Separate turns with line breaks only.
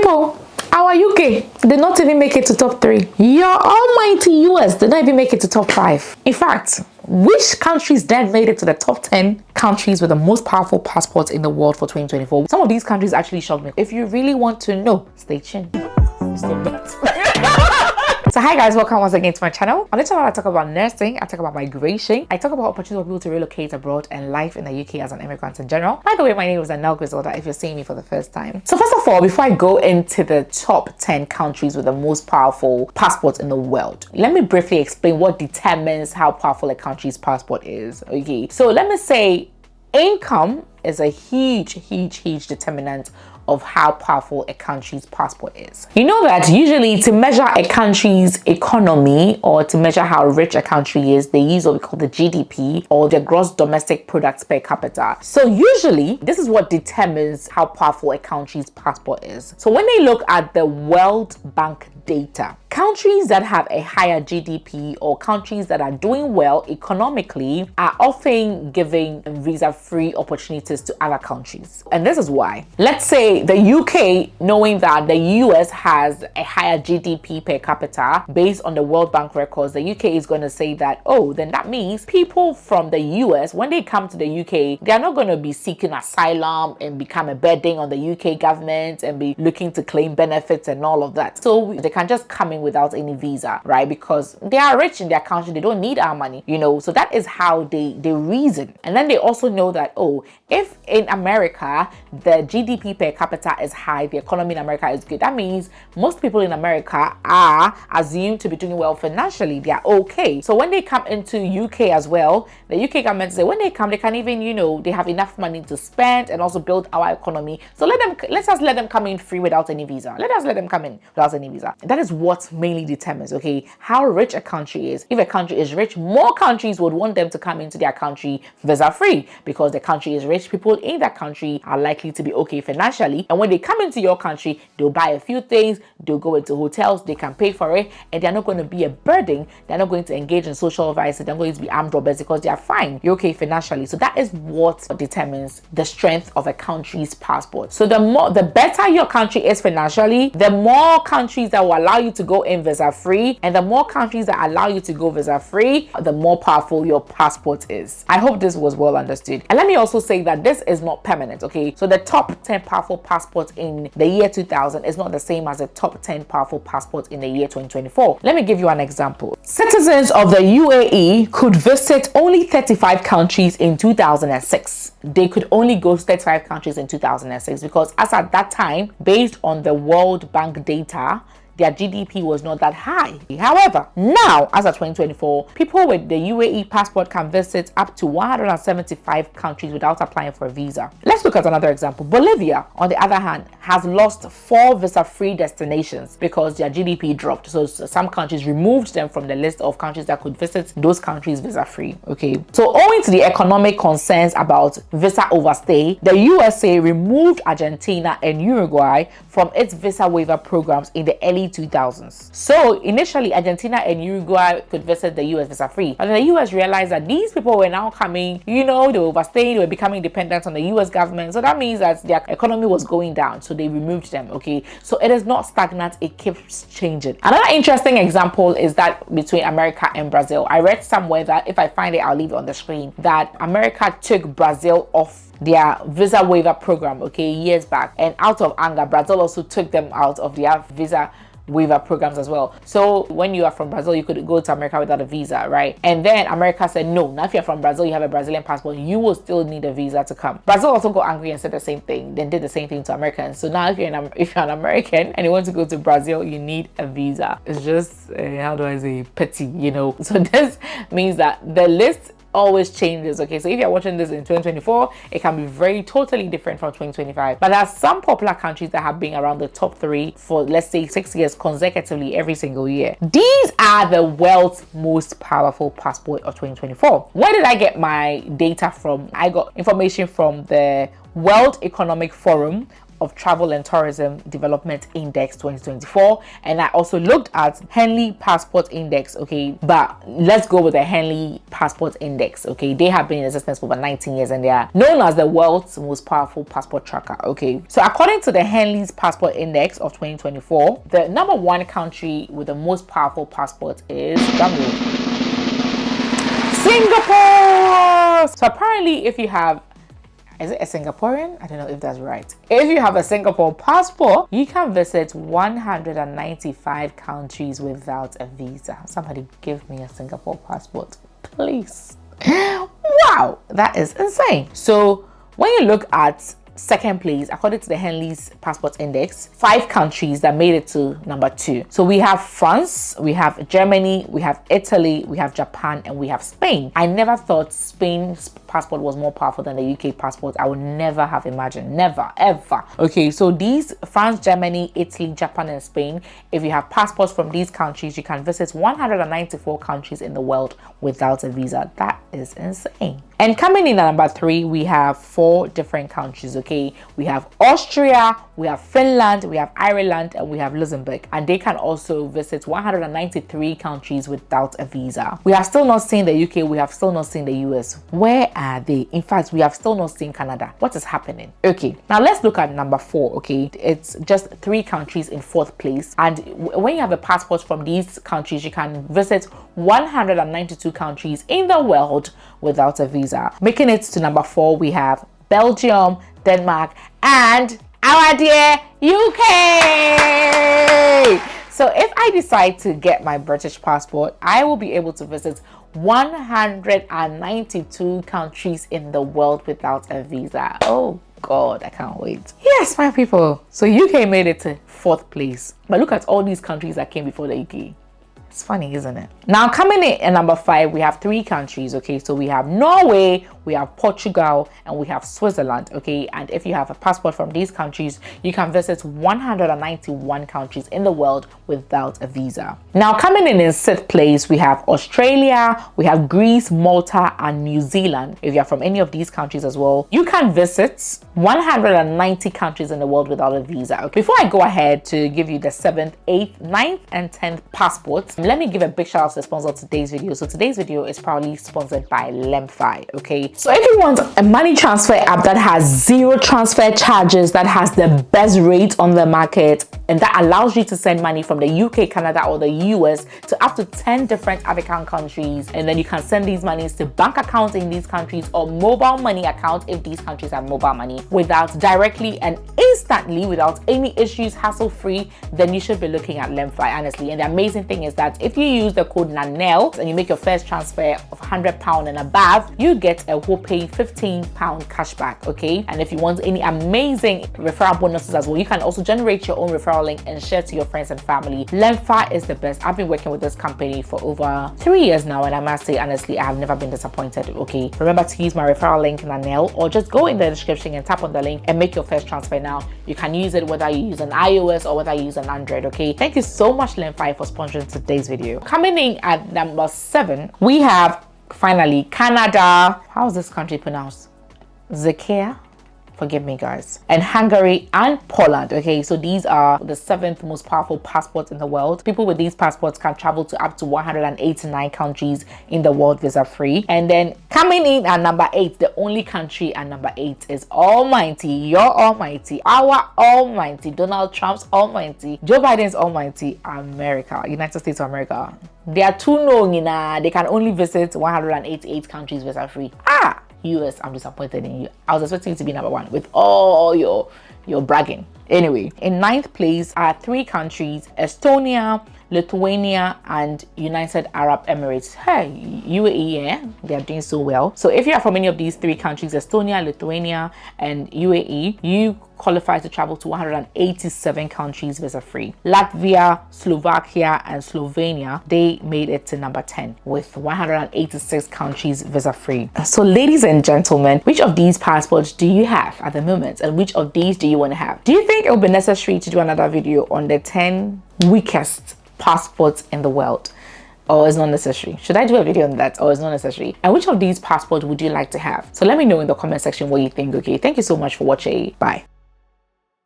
People, our UK did not even make it to top 3. Your almighty US did not even make it to top 5. In fact, which countries then made it to the top 10 countries with the most powerful passports in the world for 2024? Some of these countries actually shocked me. If you really want to know, stay tuned. Stop that. So hi guys, welcome once again to my channel. On this channel I talk about nursing, I talk about migration, I talk about opportunities for people to relocate abroad and life in the UK as an immigrant in general. By the way, my name is Anel Griselda if you're seeing me for the first time. So first of all, before I go into the top 10 countries with the most powerful passports in the world, let me briefly explain what determines how powerful a country's passport is. Okay, so let me say income is a huge determinant of how powerful a country's passport is. You know that usually to measure a country's economy or to measure how rich a country is, they use what we call the GDP or the gross domestic product per capita. So usually this is what determines how powerful a country's passport is. So when they look at the World Bank data, countries that have a higher GDP or countries that are doing well economically are often giving visa-free opportunities to other countries. And this is why. Let's say the UK, knowing that the US has a higher GDP per capita based on the World Bank records, the UK is going to say that, oh, then that means people from the US, when they come to the UK, they are not going to be seeking asylum and become a burden on the UK government and be looking to claim benefits and all of that. So they can just come in without any visa, right? Because they are rich in their country, they don't need our money, you know. So that is how they reason. And then they also know that, oh, if in America the GDP per capita is high, the economy in America is good, that means most people in America are assumed to be doing well financially, they are okay. So when they come into UK as well, the UK government say when they come, they can even, you know, they have enough money to spend and also build our economy. So let's just let them come in free without any visa. Let us let them come in without any visa. That is what mainly determines, okay, how rich a country is. If a country is rich, more countries would want them to come into their country visa free because the country is rich. People in that country are likely to be okay financially, and when they come into your country, they'll buy a few things, they'll go into hotels, they can pay for it, and they're not going to be a burden. They're not going to engage in social vices, they're going to be armed robbers because they are fine, you're okay financially. So that is what determines the strength of a country's passport. So the better your country is financially, the more countries that will allow you to go in visa free, and the more countries that allow you to go visa free, the more powerful your passport is. I hope this was well understood. And let me also say that this is not permanent, okay? So the top 10 powerful passports in the year 2000 is not the same as the top 10 powerful passports in the year 2024. Let me give you an example. Citizens of the UAE could visit only 35 countries in 2006. They could only go to 35 countries in 2006 because as at that time, based on the World Bank data, their GDP was not that high. However, now, as of 2024, people with the UAE passport can visit up to 175 countries without applying for a visa. Let's look at another example. Bolivia, on the other hand, has lost 4 visa-free destinations because their GDP dropped. So some countries removed them from the list of countries that could visit those countries visa-free. Okay. So owing to the economic concerns about visa overstay, the USA removed Argentina and Uruguay from its visa waiver programs in the early 2000s. So initially Argentina and Uruguay could visit the US visa free, but the US realized that these people were now coming, you know, they were overstaying, they were becoming dependent on the US government. So that means that their economy was going down, so they removed them. Okay, so it is not stagnant, it keeps changing. Another interesting example is that between America and Brazil. I read somewhere that, if I find it, I'll leave it on the screen, that America took Brazil off their visa waiver program, okay, years back, and out of anger, Brazil also took them out of their visa waiver programs as well. So when you are from Brazil, you could go to America without a visa, right? And then America said, no, now if you're from Brazil, you have a Brazilian passport, you will still need a visa to come. Brazil also got angry and said the same thing, then did the same thing to Americans. So now if you're an American and you want to go to Brazil, you need a visa. It's just, how do I say, petty, you know? So this means that the list always changes. Okay, so if you're watching this in 2024, it can be very totally different from 2025. But there are some popular countries that have been around the top 3 for, let's say, 6 years consecutively every single year. These are the world's most powerful passport of 2024. Where did I get my data from? I got information from the World Economic Forum of Travel and Tourism Development Index 2024, and I also looked at Henley Passport Index, okay, but let's go with the Henley Passport Index, okay. They have been in existence for over 19 years and they are known as the world's most powerful passport tracker, okay. So according to the Henley's Passport Index of 2024, the number one country with the most powerful passport is Singapore. So apparently, if you have, is it a Singaporean? I don't know if that's right. If you have a Singapore passport, you can visit 195 countries without a visa. Somebody give me a Singapore passport, please. Wow, that is insane. So when you look at second place, according to the Henley's Passport Index, 5 countries that made it to number 2. So we have France, we have Germany, we have Italy, we have Japan, and we have Spain. I never thought Spain's passport was more powerful than the UK passport. I would never have imagined, never, ever. Okay, so these France, Germany, Italy, Japan, and Spain, if you have passports from these countries, you can visit 194 countries in the world without a visa. That is insane. And coming in at number 3, we have 4 different countries, okay? We have Austria, we have Finland, we have Ireland, and we have Luxembourg. And they can also visit 193 countries without a visa. We have still not seen the UK, we have still not seen the US. Where are they? In fact, we have still not seen Canada. What is happening? Okay, now let's look at number 4, okay? It's just 3 countries in 4th place. And when you have a passport from these countries, you can visit 192 countries in the world without a visa. Making it to number 4, we have Belgium, Denmark, and our dear UK. So if I decide to get my British passport, I will be able to visit 192 countries in the world without a visa. Oh God, I can't wait. Yes, my people. So UK made it to 4th place. But look at all these countries that came before the UK. It's funny, isn't it? Now coming in at number 5, we have 3 countries, okay? So we have Norway, we have Portugal, and we have Switzerland, okay? And if you have a passport from these countries, you can visit 191 countries in the world without a visa. Now coming in 6th place, we have Australia, we have Greece, Malta, and New Zealand. If you're from any of these countries as well, you can visit 190 countries in the world without a visa. Okay, before I go ahead to give you the 7th, 8th, 9th, and 10th passports, let me give a big shout out to the sponsor of today's video. So today's video is proudly sponsored by Lemfi, okay? So if you want a money transfer app that has 0 transfer charges, that has the best rate on the market, and that allows you to send money from the UK, Canada, or the US to up to 10 different African countries, and then you can send these monies to bank accounts in these countries or mobile money accounts if these countries have mobile money, without directly and instantly, without any issues, hassle-free, then you should be looking at Lemfi, honestly. And the amazing thing is that if you use the code NANEL and you make your first transfer of £100 and above, you get a whopping £15 cashback, okay? And if you want any amazing referral bonuses as well, you can also generate your own referral link and share to your friends and family. Lemfi is the best. I've been working with this company for over 3 years now, and I must say honestly, I have never been disappointed, okay? Remember to use my referral link NANEL, or just go in the description and tap on the link and make your first transfer now. You can use it whether you use an iOS or whether you use an Android, okay? Thank you so much, Lemfi, for sponsoring today's video. Coming in at number 7, we have finally Canada. How is this country pronounced? Czechia? Forgive me, guys. And Hungary and Poland, okay? So these are the 7th most powerful passports in the world. People with these passports can travel to up to 189 countries in the world visa-free. And then coming in at number 8, the only country at number 8 is almighty, your almighty, our almighty, Donald Trump's almighty, Joe Biden's almighty, America, United States of America. They are too known, they can only visit 188 countries visa-free. US, I'm disappointed in you. I was expecting you to be number 1 with all your bragging. Anyway, in 9th place are 3 countries: Estonia, Lithuania, and United Arab Emirates. Hey, UAE, yeah, they are doing so well. So if you are from any of these 3 countries, Estonia, Lithuania, and UAE, you qualify to travel to 187 countries visa-free. Latvia, Slovakia, and Slovenia, they made it to number 10 with 186 countries visa-free. So ladies and gentlemen, which of these passports do you have at the moment, and which of these do you want to have? Do you think it will be necessary to do another video on the 10 weakest passports in the world, or is not necessary? Should I do a video on that, or is not necessary? And which of these passports would you like to have? So let me know in the comment section what you think, okay? Thank you so much for watching. Bye.